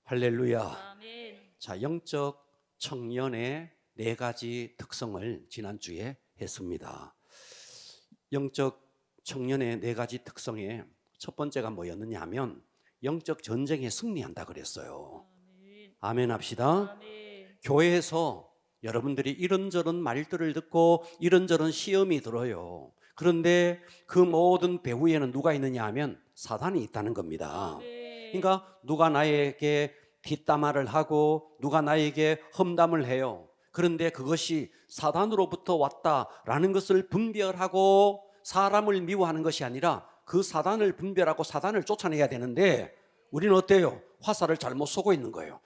할렐루야. 아멘. 자, 영적 청년의 네 가지 특성을 지난주에 했습니다. 영적 청년의 네 가지 특성의 첫 번째가 뭐였느냐 하면 영적 전쟁에 승리한다 그랬어요. 아멘. 아멘 합시다. 아멘. 교회에서 여러분들이 이런저런 말들을 듣고 이런저런 시험이 들어요. 그런데 그 모든 배후에는 누가 있느냐 하면 사단이 있다는 겁니다. 아멘. 그러니까 누가 나에게 뒷담화를 하고 누가 나에게 험담을 해요. 그런데 그것이 사단으로부터 왔다라는 것을 분별하고 사람을 미워하는 것이 아니라 그 사단을 분별하고 사단을 쫓아내야 되는데 우리는 어때요? 화살을 잘못 쏘고 있는 거예요.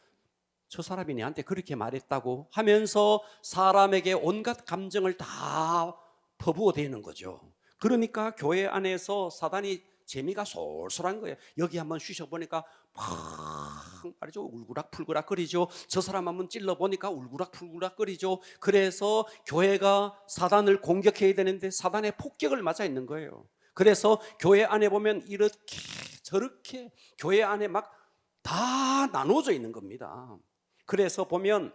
저 사람이 내한테 그렇게 말했다고 하면서 사람에게 온갖 감정을 다 퍼부어대는 거죠. 그러니까 교회 안에서 사단이 재미가 솔솔한 거예요. 여기 한번 쉬셔보니까 막 말이죠, 울그락불그락 거리죠. 저 사람 한번 찔러보니까 울그락불그락 거리죠. 그래서 교회가 사단을 공격해야 되는데 사단의 폭격을 맞아 있는 거예요. 그래서 교회 안에 보면 이렇게 저렇게 교회 안에 막 다 나눠져 있는 겁니다. 그래서 보면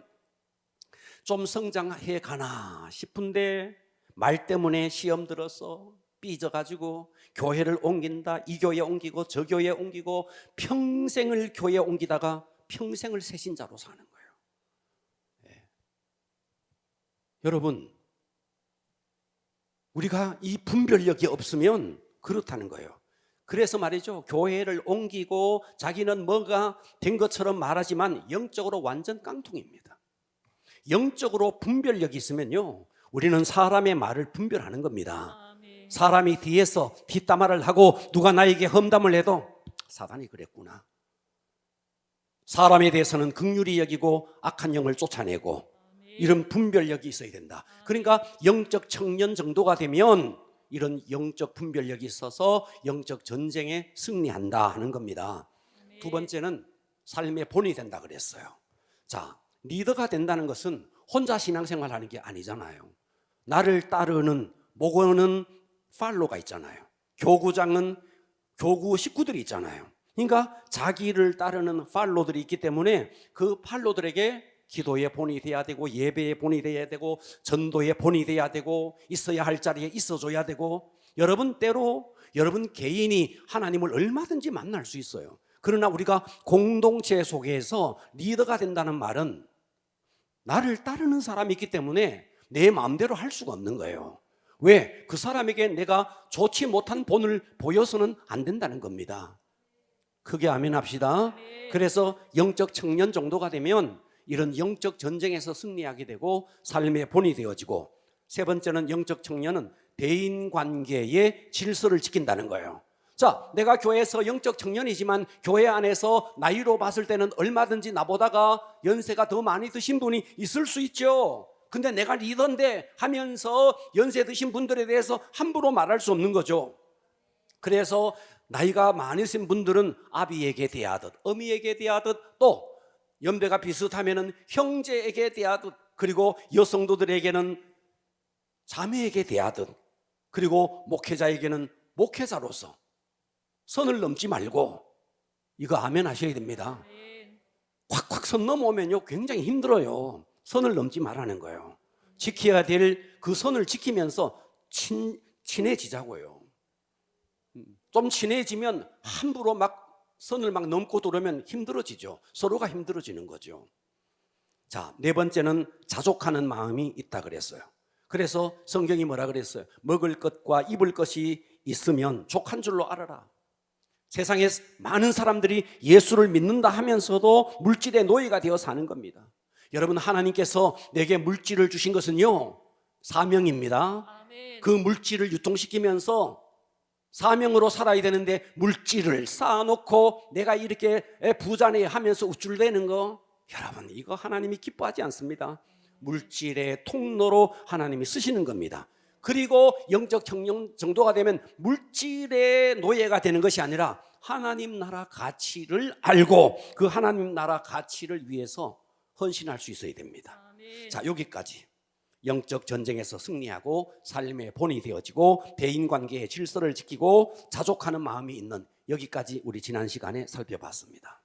좀 성장해 가나 싶은데 말 때문에 시험 들어서 삐져가지고 교회를 옮긴다, 이 교회 옮기고 저 교회 옮기고 평생을 교회 옮기다가 평생을 새신자로 사는 거예요. 네. 여러분, 우리가 이 분별력이 없으면 그렇다는 거예요. 그래서 말이죠, 교회를 옮기고 자기는 뭐가 된 것처럼 말하지만 영적으로 완전 깡통입니다. 영적으로 분별력이 있으면요, 우리는 사람의 말을 분별하는 겁니다. 아멘. 사람이 뒤에서 뒷담화를 하고 누가 나에게 험담을 해도 사단이 그랬구나. 사람에 대해서는 긍휼히 여기고 악한 영을 쫓아내고 이런 분별력이 있어야 된다. 그러니까 영적 청년 정도가 되면 이런 영적 분별력이 있어서 영적 전쟁에 승리한다 하는 겁니다. 두 번째는 삶의 본이 된다 그랬어요. 자, 리더가 된다는 것은 혼자 신앙생활 하는 게 아니잖아요. 나를 따르는 목원은 팔로가 있잖아요. 교구장은 교구 식구들이 있잖아요. 그러니까 자기를 따르는 팔로들이 있기 때문에 그 팔로들에게 기도의 본이 돼야 되고 예배의 본이 돼야 되고 전도의 본이 돼야 되고 있어야 할 자리에 있어줘야 되고 여러분 때로 여러분 개인이 하나님을 얼마든지 만날 수 있어요. 그러나 우리가 공동체 속에서 리더가 된다는 말은 나를 따르는 사람이 있기 때문에 내 마음대로 할 수가 없는 거예요. 왜? 그 사람에게 내가 좋지 못한 본을 보여서는 안 된다는 겁니다. 크게 아멘 합시다. 그래서 영적 청년 정도가 되면 이런 영적 전쟁에서 승리하게 되고 삶의 본이 되어지고, 세 번째는 영적 청년은 대인관계의 질서를 지킨다는 거예요. 자, 내가 교회에서 영적 청년이지만 교회 안에서 나이로 봤을 때는 얼마든지 나보다가 연세가 더 많이 드신 분이 있을 수 있죠. 근데 내가 리더인데 하면서 연세 드신 분들에 대해서 함부로 말할 수 없는 거죠. 그래서 나이가 많으신 분들은 아비에게 대하듯 어미에게 대하듯 또 연배가 비슷하면 형제에게 대하듯, 그리고 여성도들에게는 자매에게 대하듯, 그리고 목회자에게는 목회자로서 선을 넘지 말고, 이거 아멘 하셔야 됩니다. 콱콱 선 넘어오면요 굉장히 힘들어요. 선을 넘지 말라는 거예요. 지켜야 될 그 선을 지키면서 친해지자고요. 좀 친해지면 함부로 막 선을 막 넘고 들어오면 힘들어지죠. 서로가 힘들어지는 거죠. 자, 네 번째는 자족하는 마음이 있다 그랬어요. 그래서 성경이 뭐라 그랬어요? 먹을 것과 입을 것이 있으면 족한 줄로 알아라. 세상에 많은 사람들이 예수를 믿는다 하면서도 물질의 노예가 되어 사는 겁니다. 여러분, 하나님께서 내게 물질을 주신 것은요 사명입니다. 아멘. 그 물질을 유통시키면서 사명으로 살아야 되는데 물질을 쌓아놓고 내가 이렇게 부자네 하면서 우쭐대는 거, 여러분 이거 하나님이 기뻐하지 않습니다. 물질의 통로로 하나님이 쓰시는 겁니다. 그리고 영적 청년 정도가 되면 물질의 노예가 되는 것이 아니라 하나님 나라 가치를 알고 그 하나님 나라 가치를 위해서 헌신할 수 있어야 됩니다. 아멘. 자, 여기까지 영적 전쟁에서 승리하고 삶의 본이 되어지고 대인관계의 질서를 지키고 자족하는 마음이 있는, 여기까지 우리 지난 시간에 살펴봤습니다.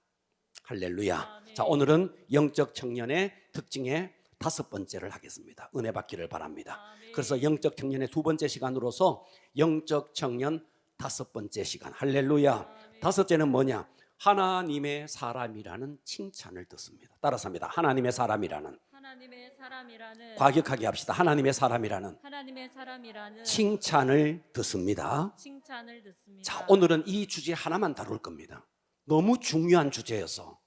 할렐루야. 자, 오늘은 영적 청년의 특징의 5번째를 하겠습니다. 은혜 받기를 바랍니다. 그래서 영적 청년의 2번째 시간으로서 영적 청년 5번째 시간. 할렐루야. 5째는 뭐냐? 하나님의 사람이라는 칭찬을 듣습니다. 따라서 합니다. 하나님의 사람이라는. 과격하게 합시다. 하나님의 사람이라는 칭찬을 듣습니다. 자, 오늘은 이 주제 하나만 다룰 겁니다. 너무 중요한 주제여서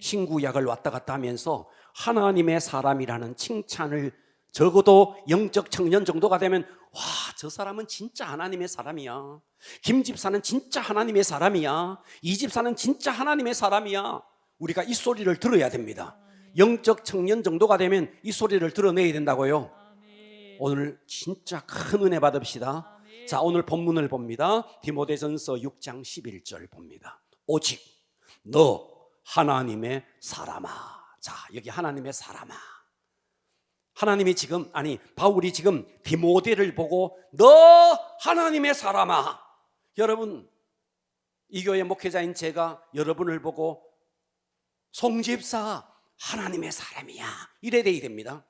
신구약을 왔다 갔다 하면서 하나님의 사람이라는 칭찬을 적어도 영적 청년 정도가 되면 와, 저 사람은 진짜 하나님의 사람이야. 김 집사는 진짜 하나님의 사람이야. 이 집사는 진짜 하나님의 사람이야. 우리가 이 소리를 들어야 됩니다. 영적 청년 정도가 되면 이 소리를 들어내야 된다고요. 오늘 진짜 큰 은혜 받읍시다. 자, 오늘 본문을 봅니다. 디모데전서 6장 11절 봅니다. 오직 너 하나님의 사람아. 자, 여기 하나님의 사람아. 하나님이 지금, 바울이 지금 디모데를 보고 너 하나님의 사람아. 여러분, 이 교회 목회자인 제가 여러분을 보고 송집사 하나님의 사람이야 이래야 됩니다.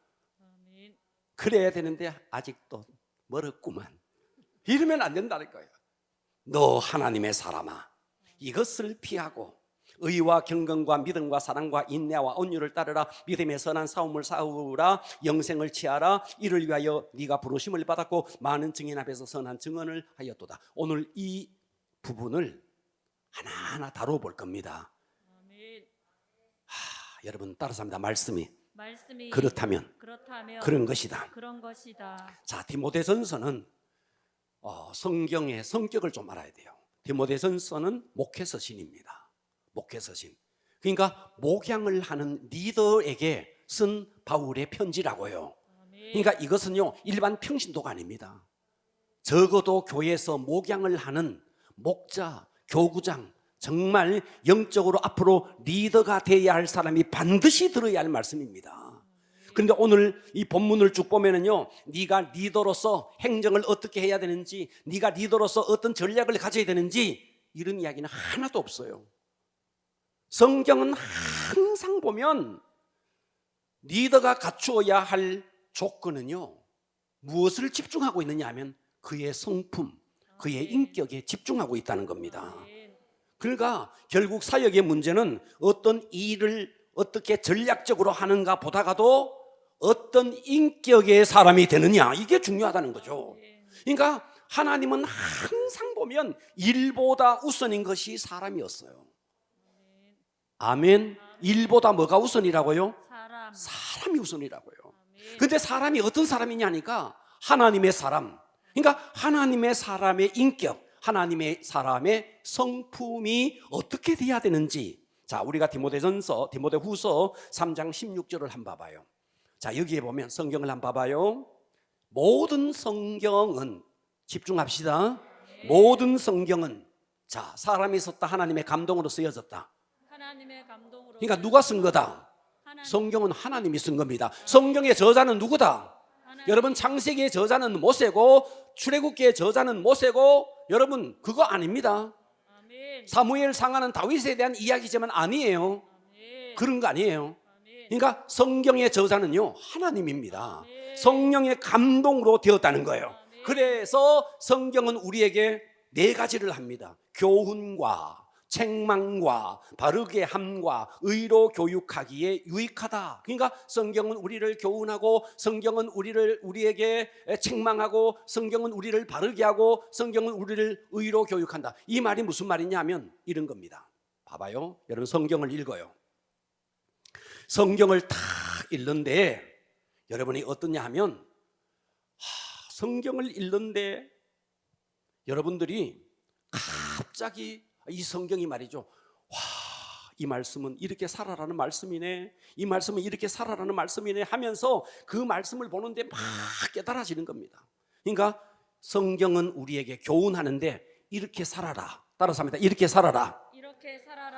그래야 되는데 아직도 멀었구만. 이러면 안 된다는 거예요. 너 하나님의 사람아. 이것을 피하고 의와 경건과 믿음과 사랑과 인내와 온유를 따르라. 믿음의 선한 싸움을 싸우라. 영생을 취하라. 이를 위하여 네가 부르심을 받았고 많은 증인 앞에서 선한 증언을 하였도다. 오늘 이 부분을 하나하나 다뤄볼 겁니다. 여러분 따라서 합니다. 말씀이 그렇다면 그런 것이다. 자, 디모데전서는 성경의 성격을 좀 알아야 돼요. 디모데전서는 목회서신입니다. 목회서신. 그러니까 목양을 하는 리더에게 쓴 바울의 편지라고요. 그러니까 이것은요 일반 평신도가 아닙니다. 적어도 교회에서 목양을 하는 목자, 교구장, 정말 영적으로 앞으로 리더가 되어야 할 사람이 반드시 들어야 할 말씀입니다. 그런데 오늘 이 본문을 쭉 보면은요, 네가 리더로서 행정을 어떻게 해야 되는지, 네가 리더로서 어떤 전략을 가져야 되는지 이런 이야기는 하나도 없어요. 성경은 항상 보면 리더가 갖추어야 할 조건은요 무엇을 집중하고 있느냐 하면 그의 성품, 그의 인격에 집중하고 있다는 겁니다. 그러니까 결국 사역의 문제는 어떤 일을 어떻게 전략적으로 하는가 보다가도 어떤 인격의 사람이 되느냐, 이게 중요하다는 거죠. 그러니까 하나님은 항상 보면 일보다 우선인 것이 사람이었어요. 아멘. 일보다 뭐가 우선이라고요? 사람이 우선이라고요. 근데 사람이 어떤 사람이냐니까 하나님의 사람. 그러니까 하나님의 사람의 인격, 하나님의 사람의 성품이 어떻게 돼야 되는지. 자, 우리가 디모데후서 3장 16절을 한번 봐봐요. 자, 여기에 보면 성경을 한번 봐봐요. 모든 성경은, 집중합시다. 모든 성경은, 자, 사람이 썼다. 하나님의 감동으로 쓰여졌다. 그러니까 누가 쓴 거다? 성경은 하나님이 쓴 겁니다. 성경의 저자는 누구다? 여러분, 창세기의 저자는 모세고 출애굽기의 저자는 모세고, 여러분 그거 아닙니다. 사무엘 상하는 다윗에 대한 이야기지만 아니에요. 그런 거 아니에요. 그러니까 성경의 저자는요 하나님입니다. 성령의 감동으로 되었다는 거예요. 그래서 성경은 우리에게 4가지를 합니다. 교훈과 책망과 바르게 함과 의로 교육하기에 유익하다. 그러니까 성경은 우리를 교훈하고, 성경은 우리에게 책망하고, 성경은 우리를 바르게 하고, 성경은 우리를 의로 교육한다. 이 말이 무슨 말이냐면 이런 겁니다. 봐봐요. 여러분 성경을 읽어요. 성경을 딱 읽는데 여러분이 어떠냐 하면 성경을 읽는데 여러분들이 갑자기 이 성경이 말이죠, 와, 이 말씀은 이렇게 살아라는 말씀이네, 이 말씀은 이렇게 살아라는 말씀이네 하면서 그 말씀을 보는데 막 깨달아지는 겁니다. 그러니까 성경은 우리에게 교훈하는데 이렇게 살아라. 따라서 합니다. 이렇게 살아라.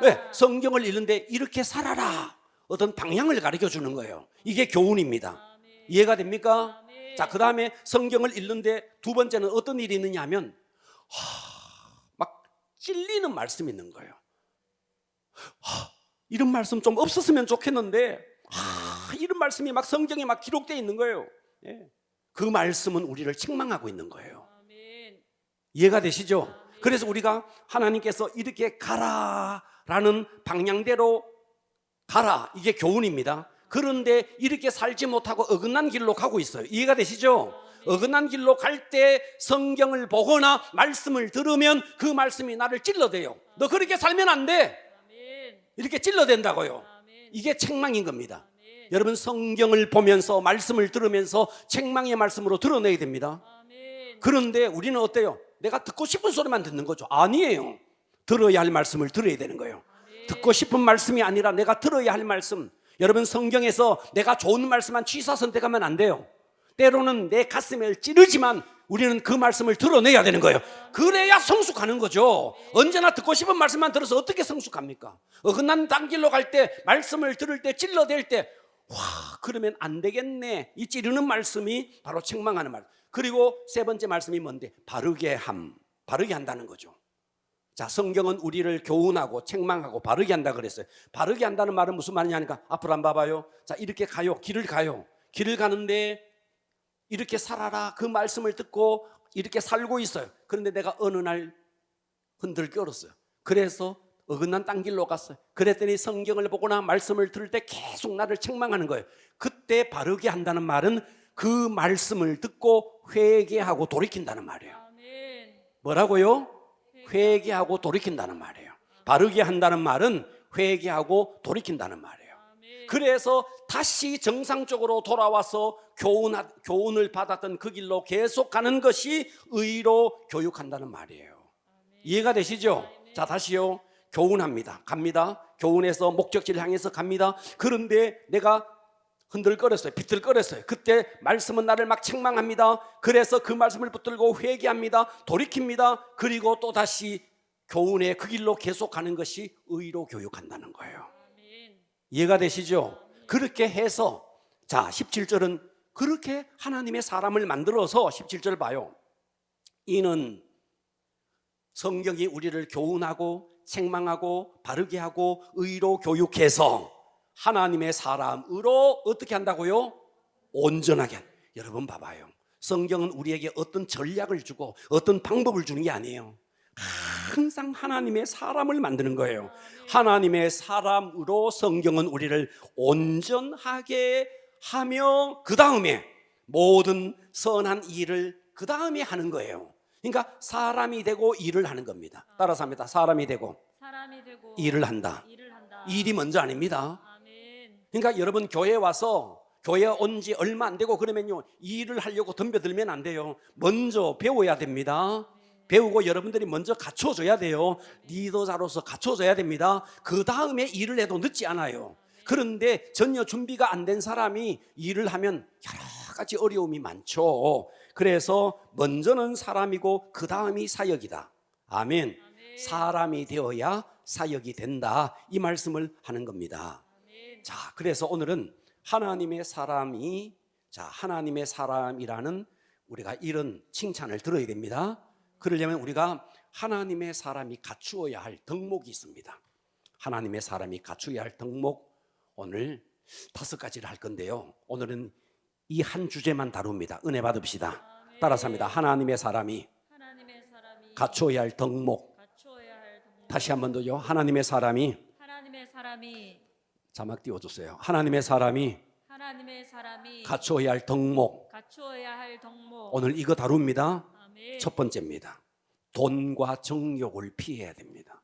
네, 성경을 읽는데 이렇게 살아라. 어떤 방향을 가르쳐 주는 거예요. 이게 교훈입니다. 이해가 됩니까? 자, 그 다음에 성경을 읽는데 2번째는 어떤 일이 있느냐 하면 막 찔리는 말씀이 있는 거예요. 이런 말씀 좀 없었으면 좋겠는데 이런 말씀이 막 성경에 막 기록되어 있는 거예요. 예. 그 말씀은 우리를 책망하고 있는 거예요. 이해가 되시죠? 그래서 우리가 하나님께서 이렇게 가라라는 방향대로 가라, 이게 교훈입니다. 그런데 이렇게 살지 못하고 어긋난 길로 가고 있어요. 이해가 되시죠? 어긋난 길로 갈 때 성경을 보거나 말씀을 들으면 그 말씀이 나를 찔러대요. 너 그렇게 살면 안 돼. 이렇게 찔러댄다고요. 이게 책망인 겁니다. 여러분, 성경을 보면서 말씀을 들으면서 책망의 말씀으로 드러내야 됩니다. 그런데 우리는 어때요? 내가 듣고 싶은 소리만 듣는 거죠. 아니에요. 들어야 할 말씀을 들어야 되는 거예요. 듣고 싶은 말씀이 아니라 내가 들어야 할 말씀. 여러분, 성경에서 내가 좋은 말씀만 취사 선택하면 안 돼요. 때로는 내 가슴을 찌르지만 우리는 그 말씀을 드러내야 되는 거예요. 그래야 성숙하는 거죠. 언제나 듣고 싶은 말씀만 들어서 어떻게 성숙합니까? 어긋난 단길로 갈 때, 말씀을 들을 때, 찔러댈 때, 와, 그러면 안 되겠네. 이 찌르는 말씀이 바로 책망하는 말. 그리고 세 번째 말씀이 뭔데? 바르게 한다는 거죠. 자, 성경은 우리를 교훈하고 책망하고 바르게 한다 그랬어요. 바르게 한다는 말은 무슨 말이냐니까 앞으로 한번 봐봐요. 자, 이렇게 가요. 길을 가는데 이렇게 살아라, 그 말씀을 듣고 이렇게 살고 있어요. 그런데 내가 어느 날 흔들겨었어요. 그래서 어긋난 딴 길로 갔어요. 그랬더니 성경을 보거나 말씀을 들을 때 계속 나를 책망하는 거예요. 그때 바르게 한다는 말은 그 말씀을 듣고 회개하고 돌이킨다는 말이에요. 뭐라고요? 회개하고 돌이킨다는 말이에요. 바르게 한다는 말은 회개하고 돌이킨다는 말이에요. 그래서 다시 정상적으로 돌아와서 교훈을 받았던 그 길로 계속 가는 것이 의로 교육한다는 말이에요. 이해가 되시죠? 자, 다시요. 교훈합니다. 갑니다. 교훈해서 목적지를 향해서 갑니다. 그런데 내가 흔들거렸어요. 비틀거렸어요. 그때 말씀은 나를 막 책망합니다. 그래서 그 말씀을 붙들고 회개합니다. 돌이킵니다. 그리고 또 다시 교훈의 그 길로 계속 가는 것이 의로 교육한다는 거예요. 이해가 되시죠? 그렇게 해서, 자, 17절은 그렇게 하나님의 사람을 만들어서 17절 봐요. 이는 성경이 우리를 교훈하고 책망하고 바르게 하고 의로 교육해서 하나님의 사람으로 어떻게 한다고요? 온전하게. 여러분 봐봐요. 성경은 우리에게 어떤 전략을 주고 어떤 방법을 주는 게 아니에요. 항상 하나님의 사람을 만드는 거예요. 하나님의 사람으로 성경은 우리를 온전하게 하며 그 다음에 모든 선한 일을 그 다음에 하는 거예요. 그러니까 사람이 되고 일을 하는 겁니다. 따라서 합니다. 사람이 되고 일을 한다. 일이 먼저 아닙니다. 그러니까 여러분, 교회에 와서 교회 온 지 얼마 안 되고 그러면요, 일을 하려고 덤벼들면 안 돼요. 먼저 배워야 됩니다. 배우고 여러분들이 먼저 갖춰줘야 돼요. 리더자로서 갖춰줘야 됩니다. 그 다음에 일을 해도 늦지 않아요. 그런데 전혀 준비가 안 된 사람이 일을 하면 여러 가지 어려움이 많죠. 그래서 먼저는 사람이고 그 다음이 사역이다. 아멘. 사람이 되어야 사역이 된다, 이 말씀을 하는 겁니다. 자, 그래서 오늘은 하나님의 사람이, 자, 하나님의 사람이라는 우리가 이런 칭찬을 들어야 됩니다. 그러려면 우리가 하나님의 사람이 갖추어야 할 덕목이 있습니다. 하나님의 사람이 갖추어야 할 덕목, 오늘 5가지를 할 건데요. 오늘은 이 한 주제만 다룹니다. 은혜 받읍시다. 따라서 합니다. 하나님의 사람이 갖추어야 할 덕목. 다시 한 번 더요. 하나님의 사람이 자막 띄워주세요. 하나님의 사람이 갖추어야 할 덕목. 오늘 이거 다룹니다. 첫 번째입니다. 돈과 정욕을 피해야 됩니다.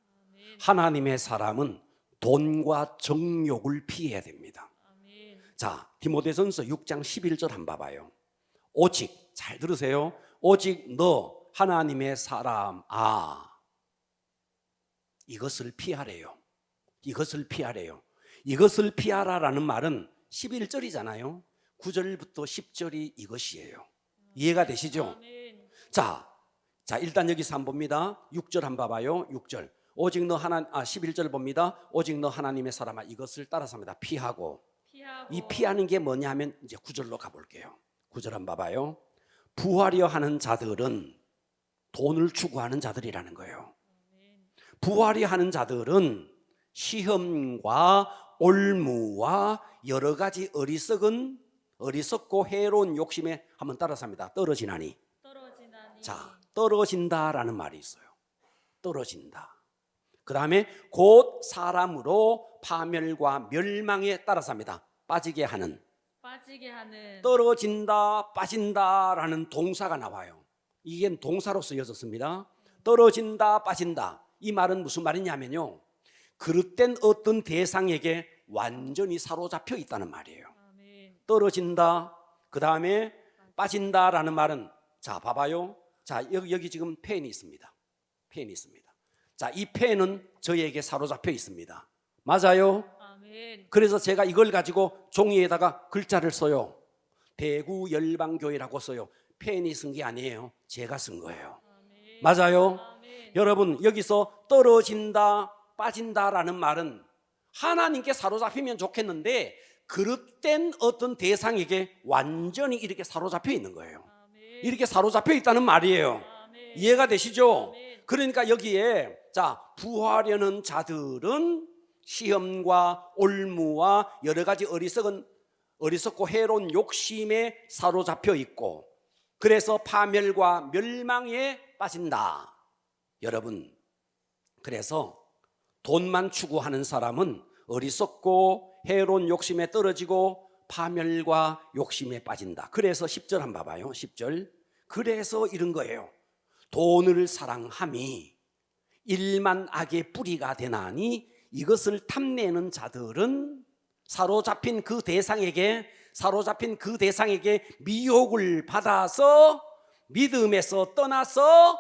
하나님의 사람은 돈과 정욕을 피해야 됩니다. 자, 디모데전서 6장 11절 한번 봐봐요. 오직, 잘 들으세요. 오직 너 하나님의 사람아, 이것을 피하래요. 이것을 피하래요. 이것을 피하라라는 말은 11절이잖아요. 9절부터 10절이 이것이에요. 이해가 되시죠? 자, 일단 여기서 한번 봅니다. 6절 한번 봐봐요. 6절. 오직 너 11절 봅니다. 오직 너 하나님의 사람아, 이것을 따라서 합니다. 피하고. 이 피하는 게 뭐냐 하면 이제 9절로 가볼게요. 9절 한번 봐봐요. 부하려 하는 자들은 돈을 추구하는 자들이라는 거예요. 부하려 하는 자들은 시험과 올무와 여러 가지 어리석고 해로운 욕심에 한번 따라서 합니다. 떨어지나니. 자, 떨어진다라는 말이 있어요. 떨어진다. 그 다음에 곧 사람으로 파멸과 멸망에 따라서 합니다. 빠지게 하는. 떨어진다, 빠진다라는 동사가 나와요. 이게 동사로 쓰여졌습니다. 떨어진다, 빠진다. 이 말은 무슨 말이냐면요, 그릇된 어떤 대상에게 완전히 사로잡혀 있다는 말이에요. 떨어진다, 그 다음에 빠진다라는 말은, 자 봐봐요. 자 여기 지금 펜이 있습니다. 펜이 있습니다. 자, 이 펜은 저에게 사로잡혀 있습니다. 맞아요? 그래서 제가 이걸 가지고 종이에다가 글자를 써요. 대구 열방교회라고 써요. 펜이 쓴 게 아니에요. 제가 쓴 거예요. 맞아요? 여러분, 여기서 떨어진다, 빠진다라는 말은 하나님께 사로잡히면 좋겠는데 그릇된 어떤 대상에게 완전히 이렇게 사로잡혀 있는 거예요. 이렇게 사로잡혀 있다는 말이에요. 이해가 되시죠? 그러니까 여기에 자, 부하려는 자들은 시험과 올무와 여러 가지 어리석고 해로운 욕심에 사로잡혀 있고, 그래서 파멸과 멸망에 빠진다. 여러분, 그래서 돈만 추구하는 사람은 어리석고 해로운 욕심에 떨어지고 파멸과 욕심에 빠진다. 그래서 10절 한번 봐봐요. 10절. 그래서 이런 거예요. 돈을 사랑함이 일만 악의 뿌리가 되나니 이것을 탐내는 자들은 사로잡힌 그 대상에게 미혹을 받아서 믿음에서 떠나서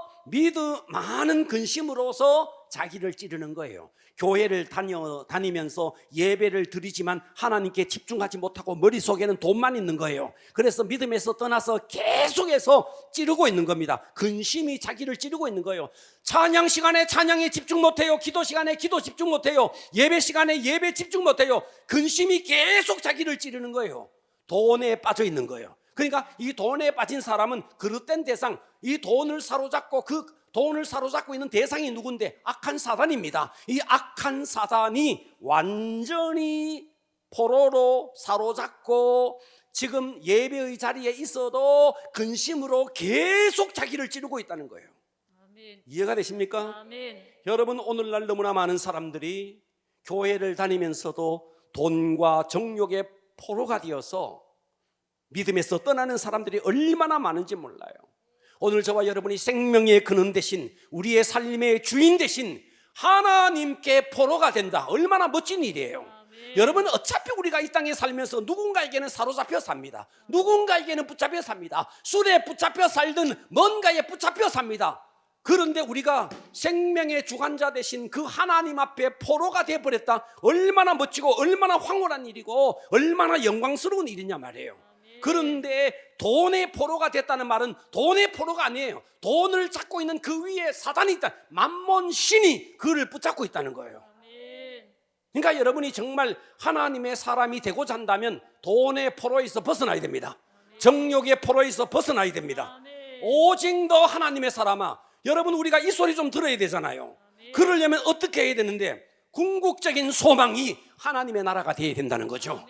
많은 근심으로서 자기를 찌르는 거예요. 교회를 다니면서 예배를 드리지만 하나님께 집중하지 못하고 머릿속에는 돈만 있는 거예요. 그래서 믿음에서 떠나서 계속해서 찌르고 있는 겁니다. 근심이 자기를 찌르고 있는 거예요. 찬양 시간에 찬양에 집중 못해요. 기도 시간에 기도 집중 못해요. 예배 시간에 예배 집중 못해요. 근심이 계속 자기를 찌르는 거예요. 돈에 빠져 있는 거예요. 그러니까 이 돈에 빠진 사람은 그릇된 대상, 이 돈을 사로잡고 돈을 사로잡고 있는 대상이 누군데? 악한 사단입니다. 이 악한 사단이 완전히 포로로 사로잡고 지금 예배의 자리에 있어도 근심으로 계속 자기를 찌르고 있다는 거예요. 아멘. 이해가 되십니까? 아멘. 여러분, 오늘날 너무나 많은 사람들이 교회를 다니면서도 돈과 정욕의 포로가 되어서 믿음에서 떠나는 사람들이 얼마나 많은지 몰라요. 오늘 저와 여러분이 생명의 근원 되신, 우리의 삶의 주인 되신 하나님께 포로가 된다. 얼마나 멋진 일이에요. 여러분, 어차피 우리가 이 땅에 살면서 누군가에게는 사로잡혀 삽니다. 누군가에게는 붙잡혀 삽니다. 술에 붙잡혀 살든 뭔가에 붙잡혀 삽니다. 그런데 우리가 생명의 주관자 되신 그 하나님 앞에 포로가 되어버렸다. 얼마나 멋지고 얼마나 황홀한 일이고 얼마나 영광스러운 일이냐 말이에요. 그런데 돈의 포로가 됐다는 말은 돈의 포로가 아니에요. 돈을 잡고 있는 그 위에 사단이 있다. 만몬 신이 그를 붙잡고 있다는 거예요. 그러니까 여러분이 정말 하나님의 사람이 되고자 한다면 돈의 포로에서 벗어나야 됩니다. 정욕의 포로에서 벗어나야 됩니다. 오직 너 하나님의 사람아. 여러분, 우리가 이 소리 좀 들어야 되잖아요. 그러려면 어떻게 해야 되는데, 궁극적인 소망이 하나님의 나라가 되어야 된다는 거죠.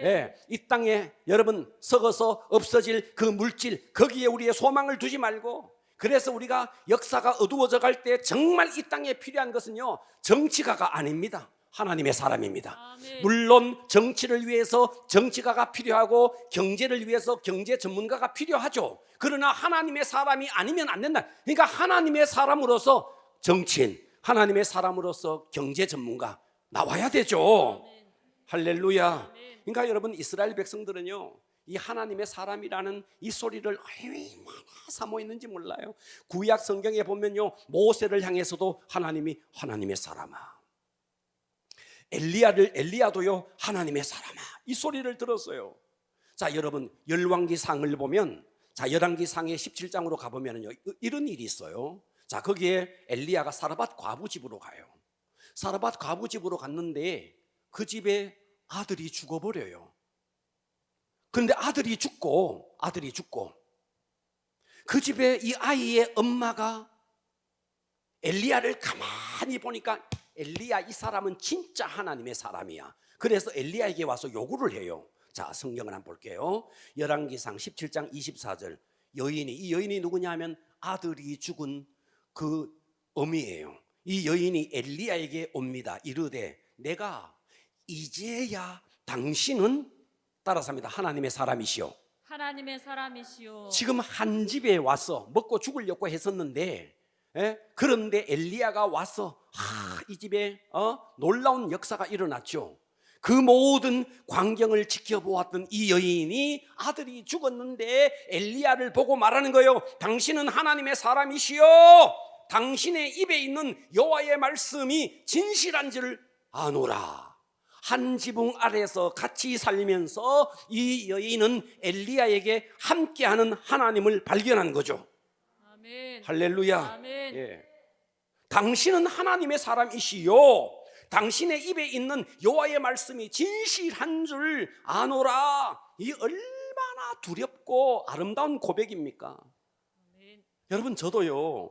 예, 이 땅에 여러분 썩어서 없어질 그 물질, 거기에 우리의 소망을 두지 말고, 그래서 우리가 역사가 어두워져 갈 때 정말 이 땅에 필요한 것은요, 정치가가 아닙니다. 하나님의 사람입니다. 아멘. 물론 정치를 위해서 정치가가 필요하고 경제를 위해서 경제 전문가가 필요하죠. 그러나 하나님의 사람이 아니면 안 된다. 그러니까 하나님의 사람으로서 정치인, 하나님의 사람으로서 경제 전문가 나와야 되죠. 아멘. 할렐루야. 아멘. 그러니까 여러분, 이스라엘 백성들은요, 이 하나님의 사람이라는 이 소리를 얼마나 사모했는지 몰라요. 구약 성경에 보면요, 모세를 향해서도 하나님의 사람아, 엘리야도요, 하나님의 사람아, 이 소리를 들었어요. 자, 여러분, 열왕기상을 보면, 자, 열왕기상의 17장으로 가보면요, 이런 일이 있어요. 자, 거기에 엘리야가 사르밧 과부 집으로 가요. 사르밧 과부 집으로 갔는데 그 집에 아들이 죽어버려요. 그런데 아들이 죽고 그 집에 이 아이의 엄마가 엘리야를 가만히 보니까 엘리야 이 사람은 진짜 하나님의 사람이야. 그래서 엘리야에게 와서 요구를 해요. 자, 성경을 한번 볼게요. 열왕기상 17장 24절. 이 여인이 누구냐 하면 아들이 죽은 그 어미예요. 이 여인이 엘리야에게 옵니다. 이르되 내가 이제야 당신은 따라서 합니다. 하나님의 사람이시오. 하나님의 사람이시오. 지금 한 집에 와서 먹고 죽으려고 했었는데, 그런데 엘리야가 와서 이 집에 놀라운 역사가 일어났죠. 그 모든 광경을 지켜보았던 이 여인이 아들이 죽었는데 엘리야를 보고 말하는 거예요. 당신은 하나님의 사람이시오. 당신의 입에 있는 여호와의 말씀이 진실한 줄 아노라. 한 지붕 아래에서 같이 살면서 이 여인은 엘리야에게 함께하는 하나님을 발견한 거죠. 아멘. 할렐루야. 아멘. 예. 당신은 하나님의 사람이시요. 당신의 입에 있는 여호와의 말씀이 진실한 줄 아노라. 이 얼마나 두렵고 아름다운 고백입니까? 아멘. 여러분 저도요.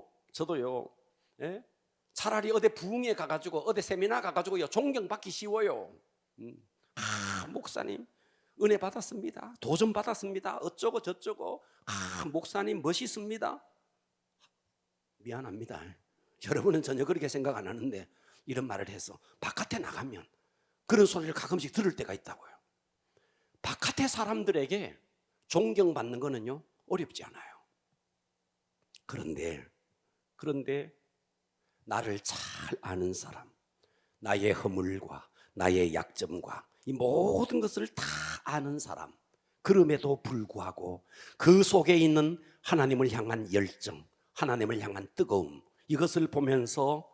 예? 차라리 어디 부흥회 가가지고 어디 세미나 가가지고요 존경받기 쉬워요. 목사님 은혜 받았습니다. 도전 받았습니다. 어쩌고 저쩌고. 목사님 멋있습니다. 미안합니다. 여러분은 전혀 그렇게 생각 안 하는데 이런 말을 해서 바깥에 나가면 그런 소리를 가끔씩 들을 때가 있다고요. 바깥의 사람들에게 존경받는 거는요 어렵지 않아요. 그런데 나를 잘 아는 사람, 나의 허물과 나의 약점과 이 모든 것을 다 아는 사람, 그럼에도 불구하고 그 속에 있는 하나님을 향한 열정, 하나님을 향한 뜨거움, 이것을 보면서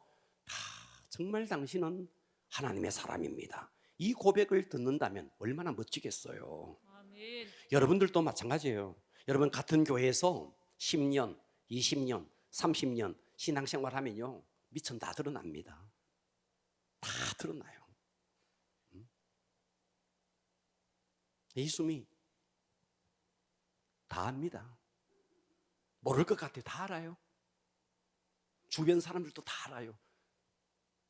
정말 당신은 하나님의 사람입니다. 이 고백을 듣는다면 얼마나 멋지겠어요. 아멘. 여러분들도 마찬가지예요. 여러분 같은 교회에서 10년, 20년, 30년 신앙생활 하면요 미천 다 드러납니다. 다 드러나요. 예수님이 다 압니다. 모를 것 같아요. 다 알아요. 주변 사람들도 다 알아요.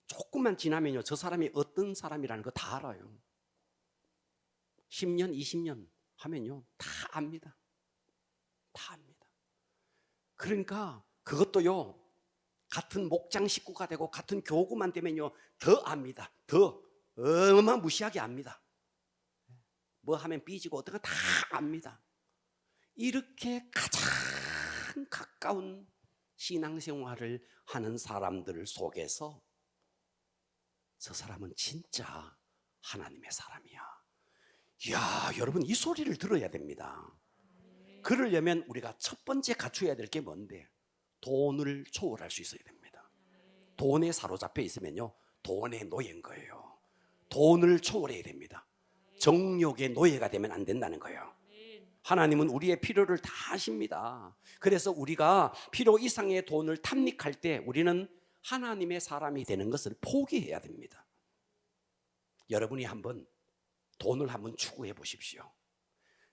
조금만 지나면요 저 사람이 어떤 사람이라는 거 다 알아요. 10년, 20년 하면요 다 압니다. 다 압니다. 그러니까 그것도요 같은 목장 식구가 되고 같은 교구만 되면요 더 압니다. 더 어마무시하게 압니다. 뭐 하면 삐지고 어떤 거 다 압니다. 이렇게 가장 가까운 신앙생활을 하는 사람들 속에서 저 사람은 진짜 하나님의 사람이야. 이야, 여러분 이 소리를 들어야 됩니다. 그러려면 우리가 첫 번째 갖춰야 될 게 뭔데? 돈을 초월할 수 있어야 됩니다. 돈에 사로잡혀 있으면요 돈의 노예인 거예요. 돈을 초월해야 됩니다. 정욕의 노예가 되면 안 된다는 거예요. 하나님은 우리의 필요를 다 아십니다. 그래서 우리가 필요 이상의 돈을 탐닉할 때 우리는 하나님의 사람이 되는 것을 포기해야 됩니다. 여러분이 한번 돈을 한번 추구해 보십시오.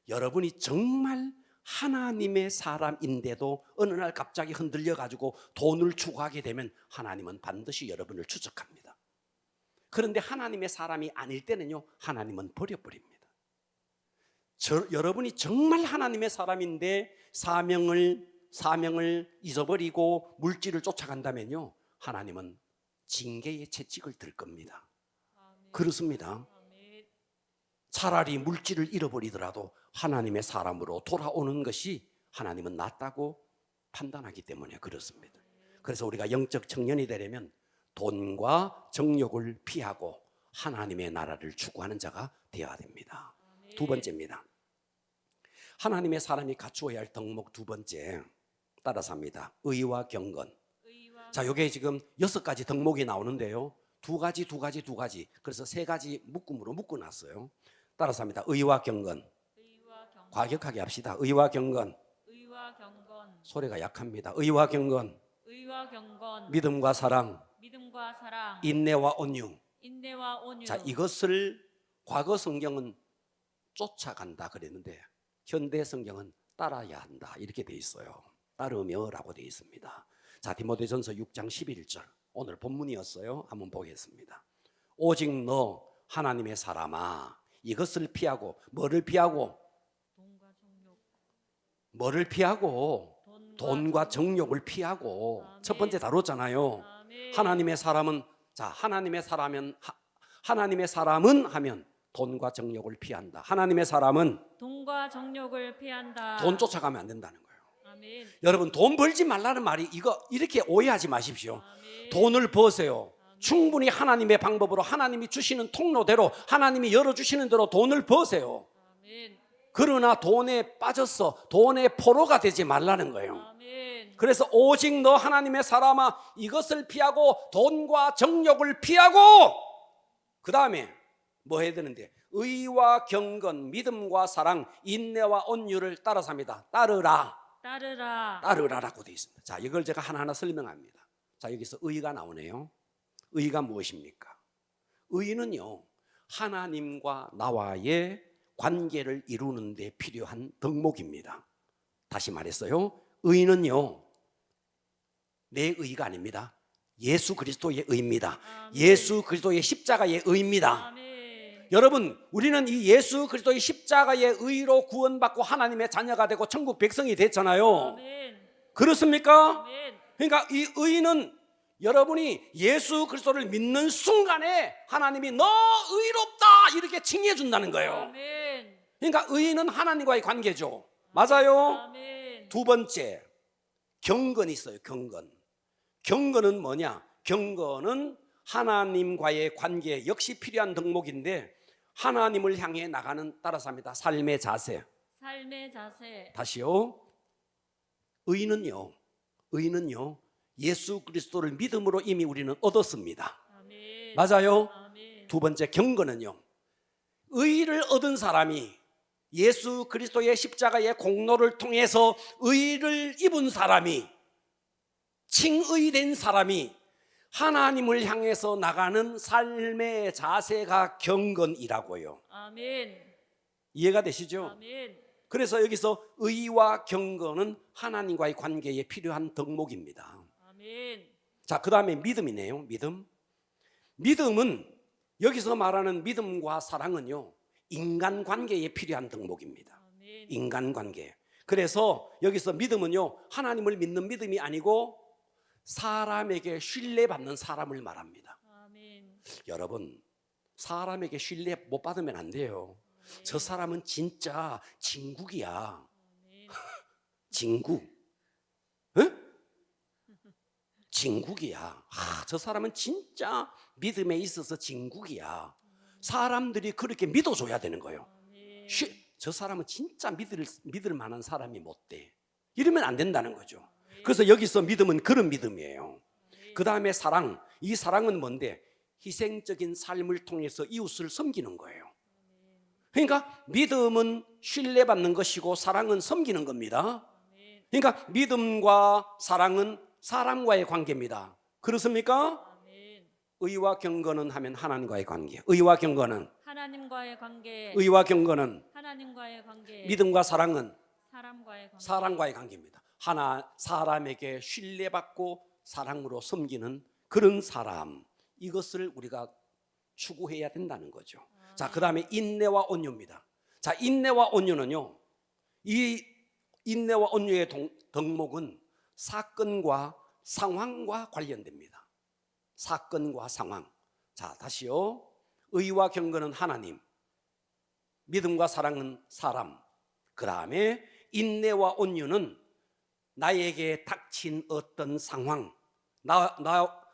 여러분이 정말 하나님의 사람인데도 어느 날 갑자기 흔들려 가지고 돈을 추구하게 되면 하나님은 반드시 여러분을 추적합니다. 그런데 하나님의 사람이 아닐 때는요 하나님은 버려버립니다. 여러분이 정말 하나님의 사람인데 사명을 잊어버리고 물질을 쫓아간다면요 하나님은 징계의 채찍을 들 겁니다. 아멘. 그렇습니다. 아멘. 차라리 물질을 잃어버리더라도 하나님의 사람으로 돌아오는 것이 하나님은 낫다고 판단하기 때문에 그렇습니다. 그래서 우리가 영적 청년이 되려면 돈과 정욕을 피하고 하나님의 나라를 추구하는 자가 되어야 됩니다. 두 번째입니다. 하나님의 사람이 갖추어야 할 덕목 두 번째 따라서 합니다. 의와 경건. 자, 요게 지금 6가지 덕목이 나오는데요. 두 가지. 그래서 3가지 묶음으로 묶어놨어요. 따라서 합니다. 의와 경건. 과격하게 합시다. 의와 경건. 소리가 약합니다. 의와 경건. 믿음과 사랑. 인내와 온유. 자, 이것을 과거 성경은 쫓아간다 그랬는데 현대 성경은 따라야 한다 이렇게 돼 있어요. 따르며라고 돼 있습니다. 자, 디모데전서 6장 11절 오늘 본문이었어요. 한번 보겠습니다. 오직 너 하나님의 사람아 이것을 피하고 뭐를 피하고 돈과 정욕. 뭐를 피하고 돈과 정욕을 피하고 아멘. 첫 번째 다뤘잖아요. 아멘. 하나님의 사람은 자 하나님의 사람은 하면 돈과 정욕을 피한다. 하나님의 사람은 돈과 정욕을 피한다. 돈 쫓아가면 안 된다는 거예요. 아멘. 여러분 돈 벌지 말라는 말이 이거 이렇게 오해하지 마십시오. 아멘. 돈을 버세요. 충분히 하나님의 방법으로 하나님이 주시는 통로대로 하나님이 열어주시는 대로 돈을 버세요. 아멘. 그러나 돈에 빠져서 돈의 포로가 되지 말라는 거예요. 아멘. 그래서 오직 너 하나님의 사람아 이것을 피하고 돈과 정욕을 피하고 그 다음에 뭐 해야 되는데 의와 경건 믿음과 사랑 인내와 온유를 따라서 합니다. 따르라 따르라. 따르라라고 되어 있습니다. 자 이걸 제가 하나하나 설명합니다. 자 여기서 의가 나오네요. 의가 무엇입니까? 의는요 하나님과 나와의 관계를 이루는 데 필요한 덕목입니다. 다시 말했어요. 의는요 내 의가 아닙니다. 예수 그리스도의 의입니다. 아멘. 예수 그리스도의 십자가의 의입니다. 아멘. 여러분 우리는 이 예수 그리스도의 십자가의 의로 구원받고 하나님의 자녀가 되고 천국 백성이 됐잖아요. 아멘. 그렇습니까? 아멘. 그러니까 이 의는 여러분이 예수 그리스도를 믿는 순간에 하나님이 너 의롭다 이렇게 칭해 준다는 거예요. 아멘. 그러니까 의는 하나님과의 관계죠. 맞아요. 아멘. 두 번째 경건이 있어요. 경건은 뭐냐? 경건은 하나님과의 관계 역시 필요한 덕목인데 하나님을 향해 나가는 따라서 합니다. 삶의 자세. 삶의 자세. 다시요. 의는요 예수 그리스도를 믿음으로 이미 우리는 얻었습니다. 아멘. 맞아요. 아멘. 두 번째 경건은요 의를 얻은 사람이 예수 그리스도의 십자가의 공로를 통해서 의를 입은 사람이 칭의된 사람이 하나님을 향해서 나가는 삶의 자세가 경건이라고요. 아멘. 이해가 되시죠? 아멘. 그래서 여기서 의와 경건은 하나님과의 관계에 필요한 덕목입니다. 아멘. 자, 그 다음에 믿음이네요. 믿음은 여기서 말하는 믿음과 사랑은요 인간관계에 필요한 덕목입니다. 아멘. 인간관계. 그래서 여기서 믿음은요 하나님을 믿는 믿음이 아니고 사람에게 신뢰받는 사람을 말합니다. 아멘. 여러분 사람에게 신뢰 못 받으면 안 돼요. 저 사람은 진짜 진국이야. 아멘. 진국. 응? 진국이야. 저 사람은 진짜 믿음에 있어서 진국이야. 사람들이 그렇게 믿어줘야 되는 거예요. 아멘. 저 사람은 진짜 믿을 만한 사람이 못 돼. 이러면 안 된다는 거죠. 그래서 여기서 믿음은 그런 믿음이에요. 그 다음에 사랑. 이 사랑은 뭔데? 희생적인 삶을 통해서 이웃을 섬기는 거예요. 그러니까 믿음은 신뢰받는 것이고 사랑은 섬기는 겁니다. 그러니까 믿음과 사랑은 사람과의 관계입니다. 그렇습니까? 아멘. 의와 경건은 하면 하나님과의 관계. 의와 경건은 하나님과의 관계. 의와 경건은 하나님과의 관계. 믿음과 사랑은 사람과의 관계. 사람과의 관계입니다. 사람에게 신뢰받고 사랑으로 섬기는 그런 사람. 이것을 우리가 추구해야 된다는 거죠. 자, 그 다음에 인내와 온유입니다. 자, 인내와 온유는요, 이 인내와 온유의 덕목은 사건과 상황과 관련됩니다. 사건과 상황. 자, 다시요. 의와 경건은 하나님, 믿음과 사랑은 사람, 그 다음에 인내와 온유는 나에게 닥친 어떤 상황,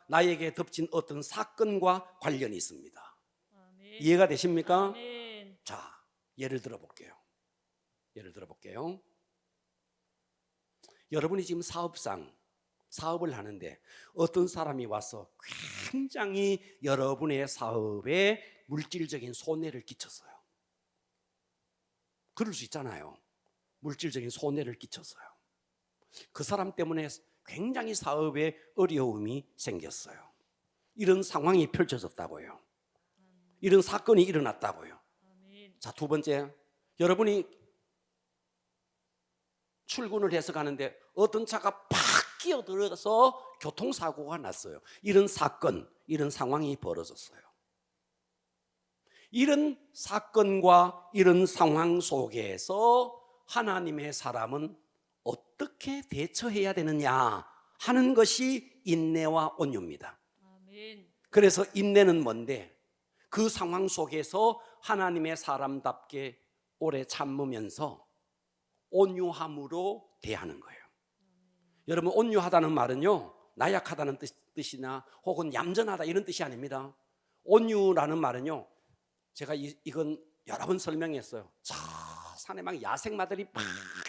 나에게 덮친 어떤 사건과 관련이 있습니다. 아멘. 이해가 되십니까? 아멘. 자, 예를 들어볼게요. 여러분이 지금 사업을 하는데 어떤 사람이 와서 굉장히 여러분의 사업에 물질적인 손해를 끼쳤어요. 그럴 수 있잖아요. 물질적인 손해를 끼쳤어요. 그 사람 때문에 굉장히 사업에 어려움이 생겼어요. 이런 상황이 펼쳐졌다고요. 이런 사건이 일어났다고요. 아멘. 자, 두 번째, 여러분이 출근을 해서 가는데 어떤 차가 팍 끼어들어서 교통사고가 났어요. 이런 사건, 이런 상황이 벌어졌어요. 이런 사건과 이런 상황 속에서 하나님의 사람은 어떻게 대처해야 되느냐 하는 것이 인내와 온유입니다. 아멘. 그래서 인내는 뭔데? 그 상황 속에서 하나님의 사람답게 오래 참으면서 온유함으로 대하는 거예요. 여러분, 온유하다는 말은요, 나약하다는 뜻이나 혹은 얌전하다 이런 뜻이 아닙니다. 온유라는 말은요, 제가 이건 여러 번 설명했어요. 저 산에 막 야생마들이 막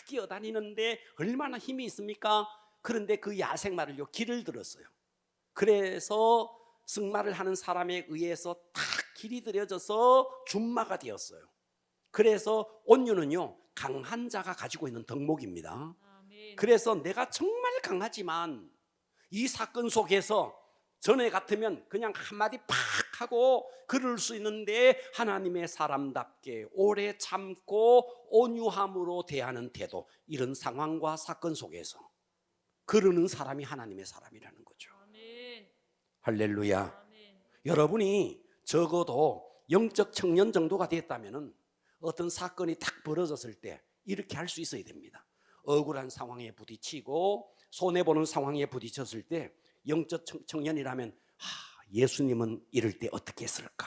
뛰어다니는데 얼마나 힘이 있습니까? 그런데 그 야생마를요, 길을 들었어요. 그래서 승마를 하는 사람에 의해서 딱 길이 들여져서 준마가 되었어요. 그래서 온유는요, 강한 자가 가지고 있는 덕목입니다. 아멘. 그래서 내가 정말 강하지만 이 사건 속에서 전에 같으면 그냥 한마디 팍 하고 그럴 수 있는데 하나님의 사람답게 오래 참고 온유함으로 대하는 태도, 이런 상황과 사건 속에서 그러는 사람이 하나님의 사람이라는 거죠. 아멘. 할렐루야. 아멘. 여러분이 적어도 영적 청년 정도가 됐다면 어떤 사건이 탁 벌어졌을 때 이렇게 할 수 있어야 됩니다. 억울한 상황에 부딪히고 손해보는 상황에 부딪혔을 때 영적 청년이라면 예수님은 이럴 때 어떻게 했을까?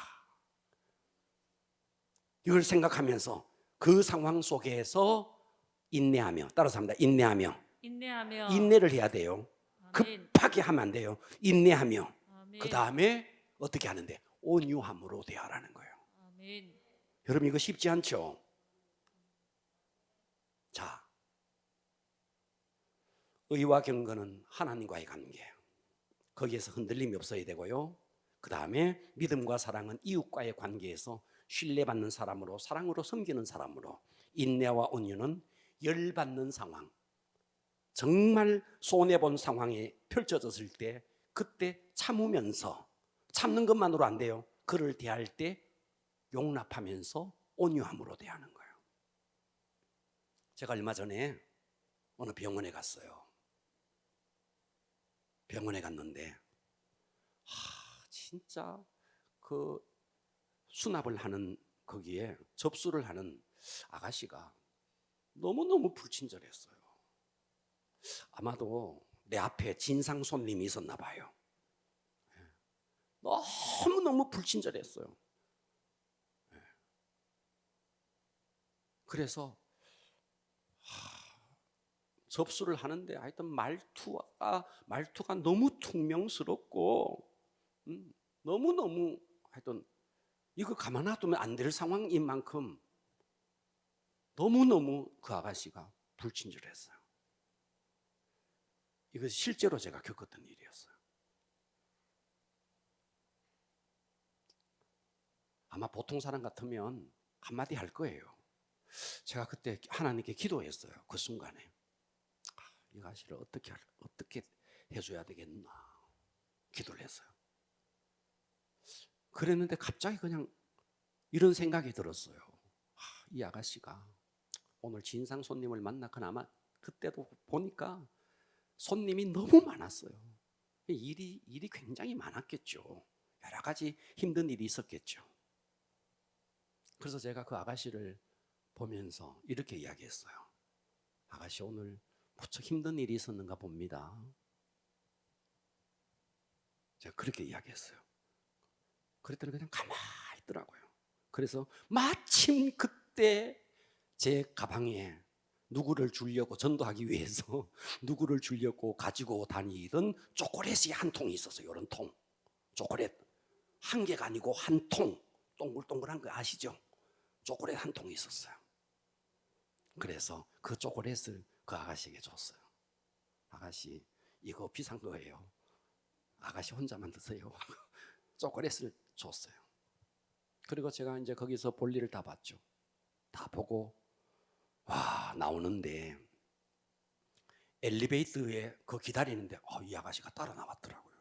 이걸 생각하면서 그 상황 속에서 인내하며, 따라서 합니다. 인내하며. 인내하며. 인내를 해야 돼요. 아멘. 급하게 하면 안 돼요. 인내하며. 아멘. 그 다음에 어떻게 하는데? 온유함으로 대하라는 거예요. 아멘. 여러분, 이거 쉽지 않죠? 자, 의와 경건은 하나님과의 관계, 거기에서 흔들림이 없어야 되고요. 그 다음에 믿음과 사랑은 이웃과의 관계에서 신뢰받는 사람으로, 사랑으로 섬기는 사람으로, 인내와 온유는 열받는 상황, 정말 손해본 상황에 펼쳐졌을 때 그때 참으면서, 참는 것만으로 안 돼요. 그를 대할 때 용납하면서 온유함으로 대하는 거예요. 제가 얼마 전에 어느 병원에 갔어요. 병원에 갔는데 진짜 그 수납을 하는 거기에 접수를 하는 아가씨가 너무너무 불친절했어요. 아마도 내 앞에 진상 손님이 있었나 봐요. 너무너무 불친절했어요. 그래서 접수를 하는데 하여튼 말투가 너무 퉁명스럽고 너무너무 하여튼 이거 가만 놔두면 안 될 상황인 만큼 너무너무 그 아가씨가 불친절했어요. 이거 실제로 제가 겪었던 일이었어요. 아마 보통 사람 같으면 한마디 할 거예요. 제가 그때 하나님께 기도했어요. 그 순간에 이 아가씨를 어떻게 해줘야 되겠나 기도를 했어요. 그랬는데 갑자기 그냥 이런 생각이 들었어요. 이 아가씨가 오늘 진상 손님을 만나거나 아마 그때도 보니까 손님이 너무 많았어요. 일이 굉장히 많았겠죠. 여러 가지 힘든 일이 있었겠죠. 그래서 제가 그 아가씨를 보면서 이렇게 이야기했어요. 아가씨, 오늘 무척 힘든 일이 있었는가 봅니다. 제가 그렇게 이야기했어요. 그랬더니 그냥 가만히 있더라고요. 그래서 마침 그때 제 가방에 누구를 주려고, 전도하기 위해서 누구를 주려고 가지고 다니던 초콜릿이 한 통이 있었어요. 이런 통. 초콜릿 한 개가 아니고 한 통, 동글동글한 거 아시죠? 초콜릿 한 통이 있었어요. 그래서 그 초콜릿을 그 아가씨에게 줬어요. 아가씨, 이거 비싼 거예요. 아가씨 혼자만 드세요. 초콜릿을 줬어요. 그리고 제가 이제 거기서 볼일을 다 봤죠. 다 보고 나오는데 엘리베이터에 그 기다리는데 이 아가씨가 따라 나왔더라고요.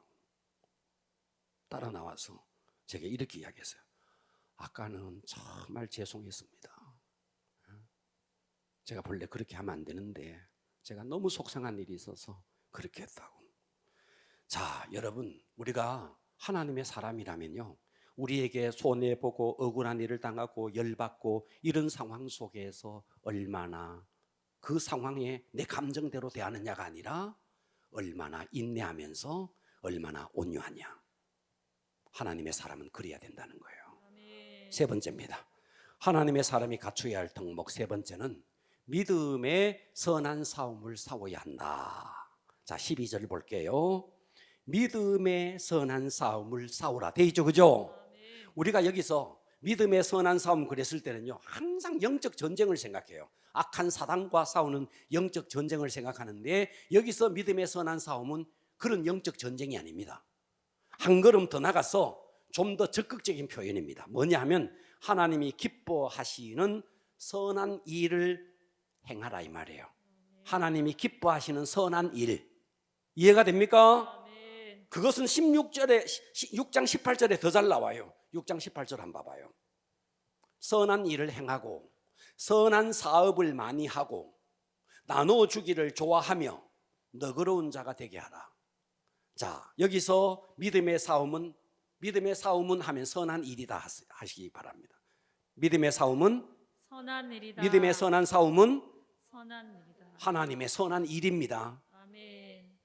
따라 나와서 제가 이렇게 이야기했어요. 아까는 정말 죄송했습니다. 제가 본래 그렇게 하면 안 되는데 제가 너무 속상한 일이 있어서 그렇게 했다고. 자, 여러분, 우리가 하나님의 사람이라면요, 우리에게 손해보고 억울한 일을 당하고 열받고 이런 상황 속에서 얼마나 그 상황에 내 감정대로 대하느냐가 아니라 얼마나 인내하면서 얼마나 온유하냐. 하나님의 사람은 그래야 된다는 거예요. 아멘. 세 번째입니다. 하나님의 사람이 갖추어야 할 덕목 세 번째는 믿음의 선한 싸움을 싸워야 한다. 자, 12절 볼게요. 믿음의 선한 싸움을 싸우라 돼 있죠, 그죠? 아멘. 우리가 여기서 믿음의 선한 싸움 그랬을 때는요, 항상 영적 전쟁을 생각해요. 악한 사단과 싸우는 영적 전쟁을 생각하는데, 여기서 믿음의 선한 싸움은 그런 영적 전쟁이 아닙니다. 한 걸음 더 나가서 좀 더 적극적인 표현입니다. 뭐냐 하면 하나님이 기뻐하시는 선한 일을 행하라 이 말이에요. 하나님이 기뻐하시는 선한 일. 이해가 됩니까? 아멘. 그것은 16장 18절에 더 잘 나와요. 6장 18절 한번 봐봐요. 선한 일을 행하고 선한 사업을 많이 하고 나눠주기를 좋아하며 너그러운 자가 되게 하라. 자, 여기서 믿음의 싸움은 하면 선한 일이다 하시기 바랍니다. 믿음의 싸움은, 선한 일이다. 믿음의 선한 싸움은 선한 일이다. 하나님의 선한 일입니다. 아멘.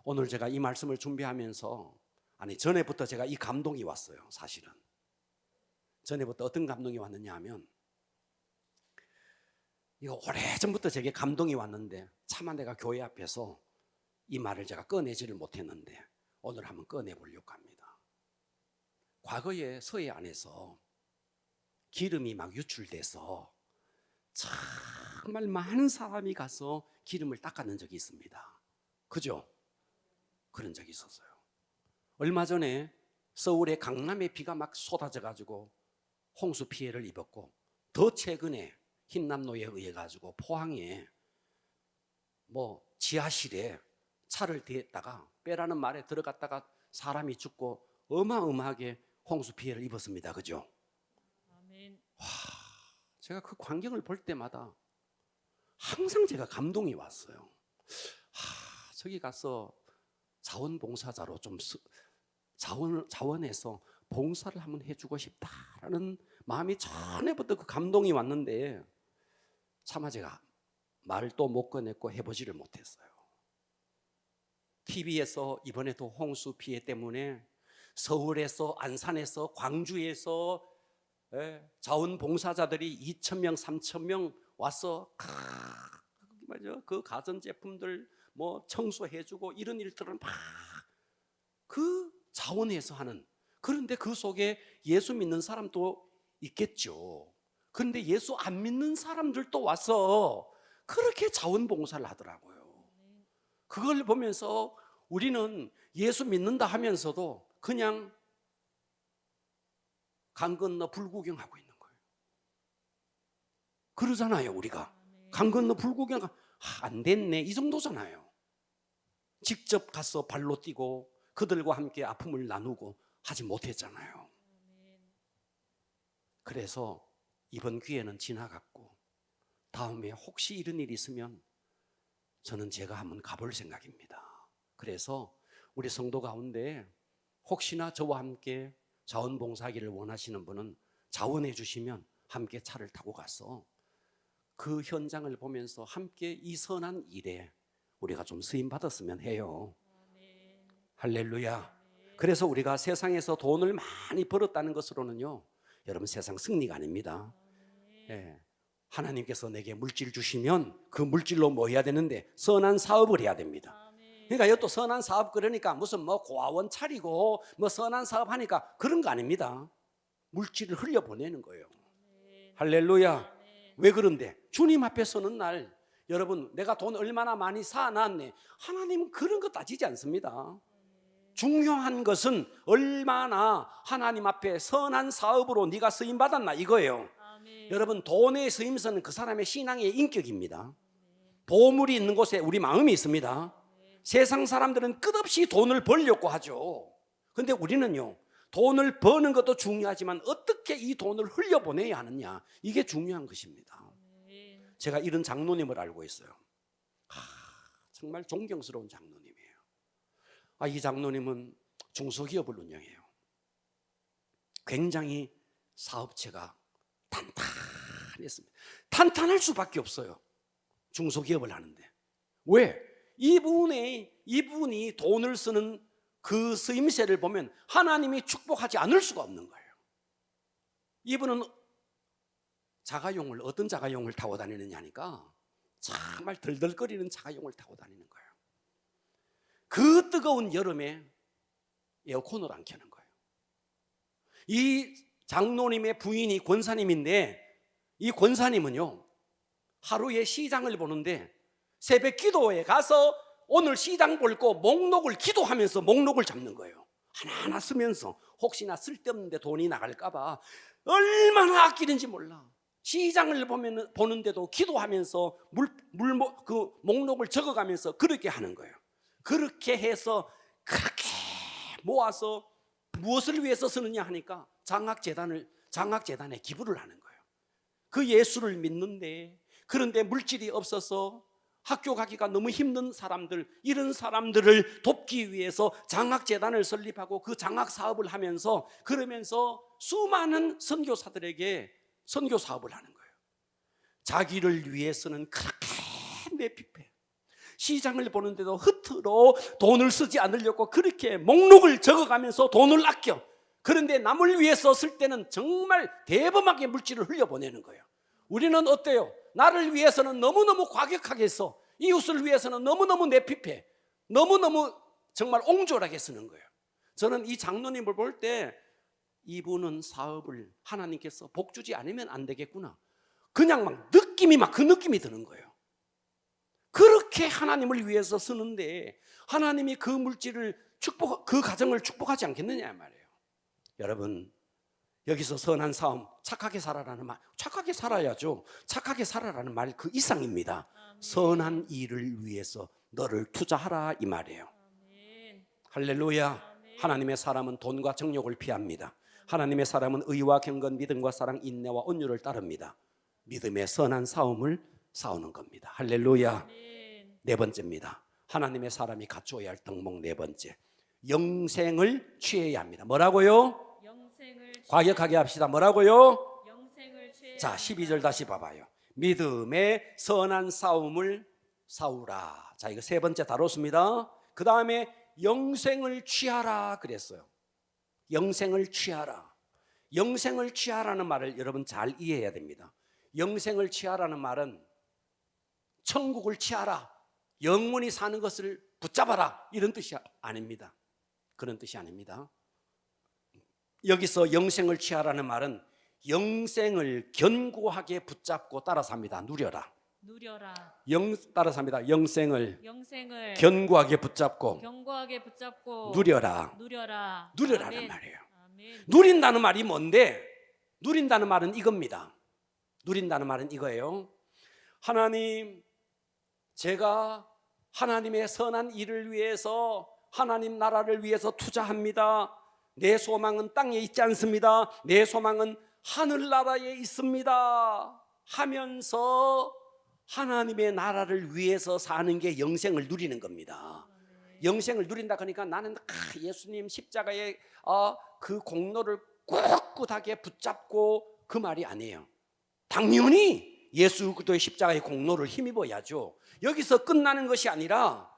오늘 제가 이 말씀을 준비하면서, 전에부터 제가 이 감동이 왔어요. 사실은 전에부터 어떤 감동이 왔느냐 하면, 이거 오래전부터 제게 감동이 왔는데 차마 내가 교회 앞에서 이 말을 제가 꺼내지를 못했는데 오늘 한번 꺼내보려고 합니다. 과거에 서해 안에서 기름이 막 유출돼서 정말 많은 사람이 가서 기름을 닦아낸 적이 있습니다. 그죠? 그런 적이 있었어요. 얼마 전에 서울의 강남에 비가 막 쏟아져 가지고 홍수 피해를 입었고, 더 최근에 흰남노에 의해 가지고 포항에 지하실에 차를 대다가 빼라는 말에 들어갔다가 사람이 죽고 어마어마하게 홍수 피해를 입었습니다. 그죠? 아멘. 제가 그 광경을 볼 때마다 항상 제가 감동이 왔어요. 저기 가서 자원봉사자로 좀 자원해서 봉사를 한번 해주고 싶다라는 마음이 전에부터 그 감동이 왔는데 차마 제가 말을 또 못 꺼냈고 해보지를 못했어요. TV에서 이번에도 홍수 피해 때문에 서울에서, 안산에서, 광주에서 자원봉사자들이 2,000명, 3,000명 와서 그 가전제품들 청소해주고 이런 일들을 막 그 자원해서 하는. 그런데 그 속에 예수 믿는 사람도 있겠죠. 그런데 예수 안 믿는 사람들도 와서 그렇게 자원봉사를 하더라고요. 그걸 보면서 우리는 예수 믿는다 하면서도 그냥 강 건너 불구경하고 있는 거예요. 그러잖아요. 우리가 강 건너 불구경 안 됐네 이 정도잖아요. 직접 가서 발로 뛰고 그들과 함께 아픔을 나누고 하지 못했잖아요. 그래서 이번 기회는 지나갔고 다음에 혹시 이런 일이 있으면 저는 제가 한번 가볼 생각입니다. 그래서 우리 성도 가운데 혹시나 저와 함께 자원봉사하기를 원하시는 분은 자원해 주시면 함께 차를 타고 가서 그 현장을 보면서 함께 이 선한 일에 우리가 좀 쓰임 받았으면 해요. 할렐루야. 그래서 우리가 세상에서 돈을 많이 벌었다는 것으로는요, 여러분 세상 승리가 아닙니다. 하나님께서 내게 물질 주시면 그 물질로 뭐 해야 되는데 선한 사업을 해야 됩니다. 그러니까 이것도 선한 사업 그러니까 무슨 고아원 차리고 선한 사업 하니까 그런 거 아닙니다. 물질을 흘려보내는 거예요. 할렐루야. 왜 그런데? 주님 앞에 서는 날 여러분 내가 돈 얼마나 많이 쌓아놨네, 하나님은 그런 거 따지지 않습니다. 중요한 것은 얼마나 하나님 앞에 선한 사업으로 네가 쓰임받았나 이거예요. 여러분 돈의 쓰임서는 그 사람의 신앙의 인격입니다. 보물이 있는 곳에 우리 마음이 있습니다. 세상 사람들은 끝없이 돈을 벌려고 하죠. 그런데 우리는요, 돈을 버는 것도 중요하지만 어떻게 이 돈을 흘려보내야 하느냐, 이게 중요한 것입니다. 제가 이런 장로님을 알고 있어요. 정말 존경스러운 장로님이에요. 이 장로님은 중소기업을 운영해요. 굉장히 사업체가 탄탄했습니다. 탄탄할 수밖에 없어요. 중소기업을 하는데. 왜? 이분이 돈을 쓰는 그 쓰임새를 보면 하나님이 축복하지 않을 수가 없는 거예요. 이분은 자가용을, 어떤 자가용을 타고 다니느냐 하니까 정말 덜덜거리는 자가용을 타고 다니는 거예요. 그 뜨거운 여름에 에어컨을 안 켜는 거예요. 이 장로님의 부인이 권사님인데, 이 권사님은요 하루에 시장을 보는데 새벽 기도에 가서 오늘 시장 볼 거 목록을 기도하면서 목록을 잡는 거예요. 하나하나 쓰면서 혹시나 쓸데없는데 돈이 나갈까 봐 얼마나 아끼는지 몰라. 시장을 보는데도 기도하면서 그 목록을 적어가면서 그렇게 하는 거예요. 그렇게 해서 그렇게 모아서 무엇을 위해서 쓰느냐 하니까 장학재단에 기부를 하는 거예요. 그 예수를 믿는데, 그런데 물질이 없어서 학교 가기가 너무 힘든 사람들, 이런 사람들을 돕기 위해서 장학재단을 설립하고 그 장학사업을 하면서, 그러면서 수많은 선교사들에게 선교사업을 하는 거예요. 자기를 위해서는 그렇게 내피해 시장을 보는데도 허투루 돈을 쓰지 않으려고 그렇게 목록을 적어가면서 돈을 아껴. 그런데 남을 위해서 쓸 때는 정말 대범하게 물질을 흘려보내는 거예요. 우리는 어때요? 나를 위해서는 너무너무 과격하게 써. 이웃을 위해서는 너무너무 내피해. 너무너무 정말 옹졸하게 쓰는 거예요. 저는 이 장로님을 볼 때 이분은 사업을 하나님께서 복 주지 않으면 안 되겠구나, 그냥 막 그 느낌이 드는 거예요. 그렇게 하나님을 위해서 쓰는데 하나님이 그 물질을 그 가정을 축복하지 않겠느냐 말이에요. 여러분, 여기서 선한 싸움, 착하게 살아라는 말, 착하게 살아야죠. 착하게 살아라는 말 그 이상입니다. 선한 일을 위해서 너를 투자하라 이 말이에요. 할렐루야. 하나님의 사람은 돈과 정욕을 피합니다. 하나님의 사람은 의와 경건, 믿음과 사랑, 인내와 온유를 따릅니다. 믿음의 선한 싸움을 싸우는 겁니다. 할렐루야. 네 번째입니다. 하나님의 사람이 갖추어야 할 덕목 네 번째, 영생을 취해야 합니다. 뭐라고요? 과격하게 합시다. 뭐라고요? 영생을 취해야 자, 12절 다시 봐봐요. 믿음의 선한 싸움을 싸우라. 자, 이거 세 번째 다뤘습니다. 그 다음에 영생을 취하라 그랬어요. 영생을 취하라. 영생을 취하라는 말을 여러분 잘 이해해야 됩니다. 영생을 취하라는 말은 천국을 취하라, 영원히 사는 것을 붙잡아라, 이런 뜻이 아닙니다. 그런 뜻이 아닙니다. 여기서 영생을 취하라는 말은 영생을 견고하게 붙잡고 따라서 합니다. 누려라. 따라서 합니다. 영생을 견고하게 붙잡고 누려라는 말이에요. 아멘. 누린다는 말이 뭔데? 누린다는 말은 이겁니다. 누린다는 말은 이거예요. 하나님, 제가 하나님의 선한 일을 위해서, 하나님 나라를 위해서 투자합니다. 내 소망은 땅에 있지 않습니다. 내 소망은 하늘나라에 있습니다 하면서 하나님의 나라를 위해서 사는 게 영생을 누리는 겁니다. 영생을 누린다 그러니까 나는 예수님 십자가의 그 공로를 꿋꿋하게 붙잡고, 그 말이 아니에요. 당연히 예수 그리스도의 십자가의 공로를 힘입어야죠. 여기서 끝나는 것이 아니라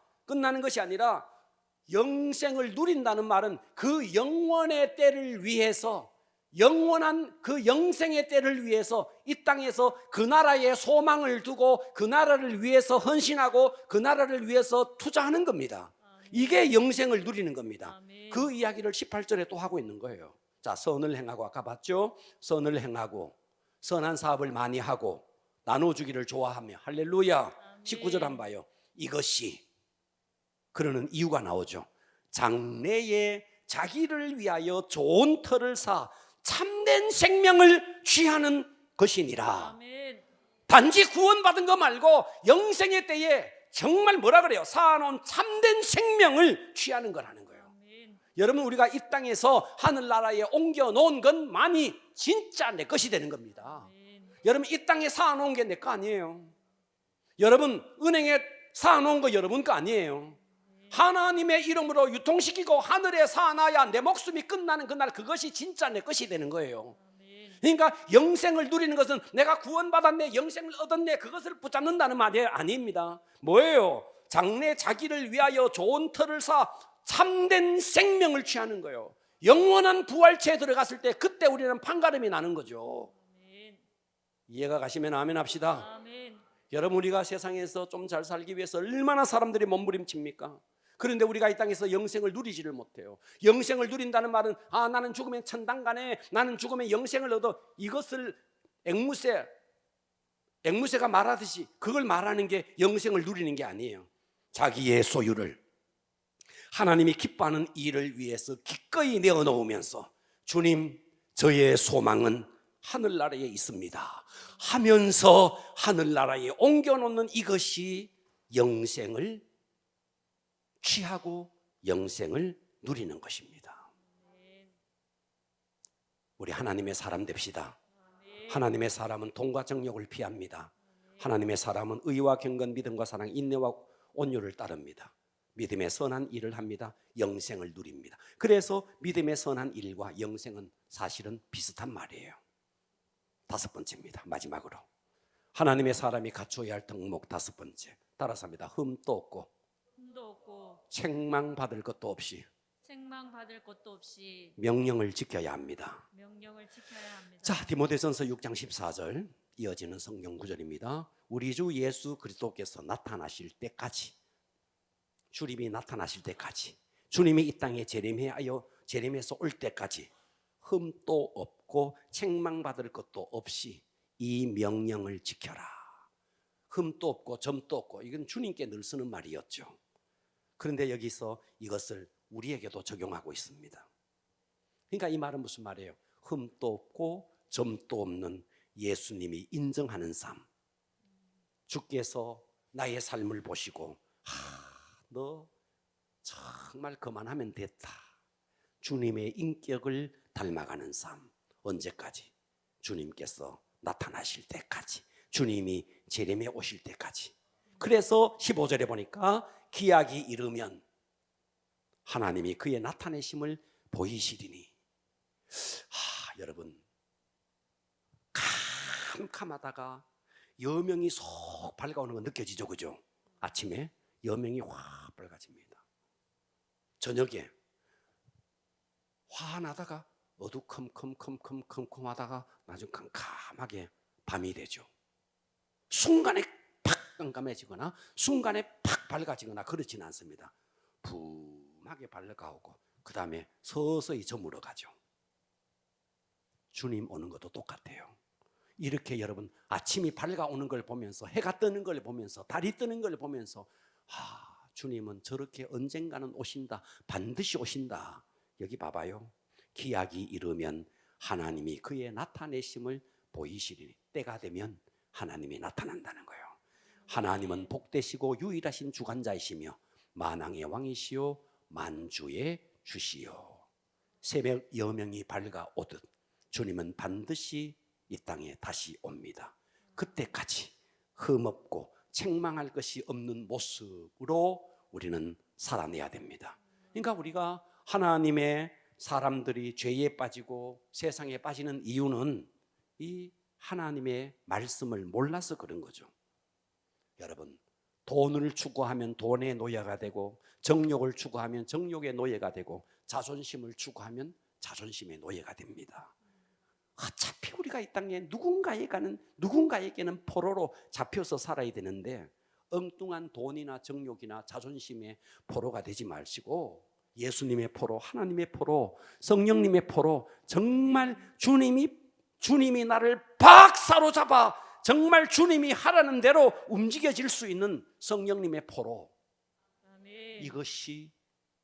영생을 누린다는 말은 그 영원의 때를 위해서, 영원한 그 영생의 때를 위해서 이 땅에서 그 나라의 소망을 두고 그 나라를 위해서 헌신하고 그 나라를 위해서 투자하는 겁니다. 이게 영생을 누리는 겁니다. 그 이야기를 18절에 또 하고 있는 거예요. 자, 선을 행하고, 아까 봤죠? 선을 행하고 선한 사업을 많이 하고 나눠주기를 좋아하며, 할렐루야. 19절 한번 봐요. 이것이, 그러는 이유가 나오죠. 장래에 자기를 위하여 좋은 터를 사 참된 생명을 취하는 것이니라. 아멘. 단지 구원받은 거 말고 영생의 때에 정말 뭐라 그래요? 쌓아놓은 참된 생명을 취하는 거라는 거예요. 아멘. 여러분, 우리가 이 땅에서 하늘나라에 옮겨놓은 것만이 진짜 내 것이 되는 겁니다. 아멘. 여러분, 이 땅에 쌓아놓은 게 내 거 아니에요. 여러분, 은행에 쌓아놓은 거 여러분 거 아니에요. 하나님의 이름으로 유통시키고 하늘에 쌓아놔야 내 목숨이 끝나는 그날 그것이 진짜 내 것이 되는 거예요. 아멘. 그러니까 영생을 누리는 것은 내가 구원받았네, 영생을 얻었네, 그것을 붙잡는다는 말이 아닙니다. 뭐예요? 장래 자기를 위하여 좋은 터를 쌓아 참된 생명을 취하는 거예요. 영원한 부활체에 들어갔을 때 그때 우리는 판가름이 나는 거죠. 아멘. 이해가 가시면 아멘 합시다. 아멘. 여러분, 우리가 세상에서 좀 잘 살기 위해서 얼마나 사람들이 몸부림칩니까? 그런데 우리가 이 땅에서 영생을 누리지를 못해요. 영생을 누린다는 말은 나는 죽으면 천당 가네, 나는 죽으면 영생을 얻어, 이것을 앵무새가 말하듯이 그걸 말하는 게 영생을 누리는 게 아니에요. 자기의 소유를 하나님이 기뻐하는 일을 위해서 기꺼이 내어놓으면서 주님, 저의 소망은 하늘나라에 있습니다 하면서 하늘나라에 옮겨놓는 이것이 영생을 취하고 영생을 누리는 것입니다. 우리 하나님의 사람 됩시다. 하나님의 사람은 돈과 정욕을 피합니다. 하나님의 사람은 의와 경건, 믿음과 사랑, 인내와 온유를 따릅니다. 믿음의 선한 일을 합니다. 영생을 누립니다. 그래서 믿음의 선한 일과 영생은 사실은 비슷한 말이에요. 다섯 번째입니다. 마지막으로 하나님의 사람이 갖춰야 할 덕목 다섯 번째, 따라서 합니다. 흠도 없고 흠도 없고 책망받을 것도 없이 책망받을 것도 없이 명령을 지켜야 합니다. 명령을 지켜야 합니다. 자, 디모데전서 6장 14절 이어지는 성경 구절입니다. 우리 주 예수 그리스도께서 나타나실 때까지, 주님이 나타나실 때까지, 주님이 이 땅에 재림해서 올 때까지 흠도 없고 책망받을 것도 없이 이 명령을 지켜라. 흠도 없고 점도 없고, 이건 주님께 늘 쓰는 말이었죠. 그런데 여기서 이것을 우리에게도 적용하고 있습니다. 그러니까 이 말은 무슨 말이에요? 흠도 없고 점도 없는 예수님이 인정하는 삶. 주께서 나의 삶을 보시고 너 정말 그만하면 됐다. 주님의 인격을 닮아가는 삶. 언제까지? 주님께서 나타나실 때까지, 주님이 재림에 오실 때까지. 그래서 15절에 보니까 기약이 이르면 하나님이 그의 나타내심을 보이시리니. 여러분, 캄캄하다가 여명이 쏙 밝아오는 거 느껴지죠, 그죠? 아침에 여명이 확 밝아집니다. 저녁에 환하다가 어두컴컴컴컴컴컴하다가 나중에 캄캄하게 밤이 되죠. 순간에 팍 깜깜해지거나 순간에 팍 밝아지거나 그렇지는 않습니다. 붐하게 밝아오고 그 다음에 서서히 저물어 가죠. 주님 오는 것도 똑같아요. 이렇게 여러분, 아침이 밝아오는 걸 보면서, 해가 뜨는 걸 보면서, 달이 뜨는 걸 보면서 주님은 저렇게 언젠가는 오신다, 반드시 오신다. 여기 봐봐요. 기약이 이르면 하나님이 그의 나타내심을 보이시리니. 때가 되면 하나님이 나타난다는 거예요. 하나님은 복되시고 유일하신 주관자이시며 만왕의 왕이시요 만주의 주시요. 새벽 여명이 밝아오듯 주님은 반드시 이 땅에 다시 옵니다. 그때까지 흠없고 책망할 것이 없는 모습으로 우리는 살아내야 됩니다. 그러니까 우리가 하나님의 사람들이 죄에 빠지고 세상에 빠지는 이유는 이 하나님의 말씀을 몰라서 그런 거죠. 여러분, 돈을 추구하면 돈의 노예가 되고, 정욕을 추구하면 정욕의 노예가 되고, 자존심을 추구하면 자존심의 노예가 됩니다. 어차피 우리가 이 땅에 누군가에게는 포로로 잡혀서 살아야 되는데, 엉뚱한 돈이나 정욕이나 자존심의 포로가 되지 마시고 예수님의 포로, 하나님의 포로, 성령님의 포로, 정말 주님이 나를 박사로 잡아 정말 주님이 하라는 대로 움직여질 수 있는 성령님의 포로. 아멘. 이것이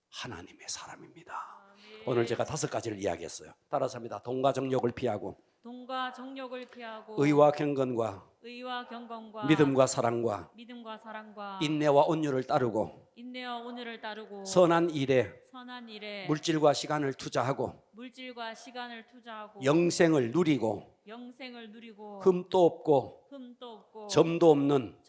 하나님의 사람입니다. 아멘. 오늘 제가 5가지를 이야기했어요. 따라서 합니다. 돈과 정욕을 피하고, 돈과 정욕을 피하고 의와 경건과 의와 경건과 믿음과 사랑과 인내와 온유를 따르고, 인내와 온유를 따르고 선한 일에 물질과 시간을 투자하고 영생을 누리고 영생을 누리고 흠도 없고 점도 없는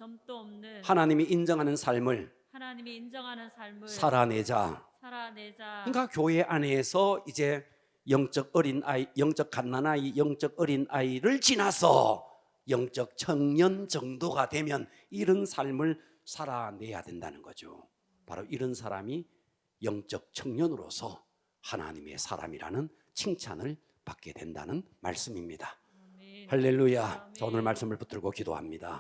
하나님이 인정하는 삶을 하나님이 인정하는 삶을 살아내자. 살아내자. 그러니까 교회 안에서 이제 영적 어린 아이, 영적 갓난 아이, 영적 어린 아이를 지나서 영적 청년 정도가 되면 이런 삶을 살아내야 된다는 거죠. 바로 이런 사람이 영적 청년으로서 하나님의 사람이라는 칭찬을 받게 된다는 말씀입니다. 아멘. 할렐루야. 자, 아멘. 오늘 말씀을 붙들고 기도합니다.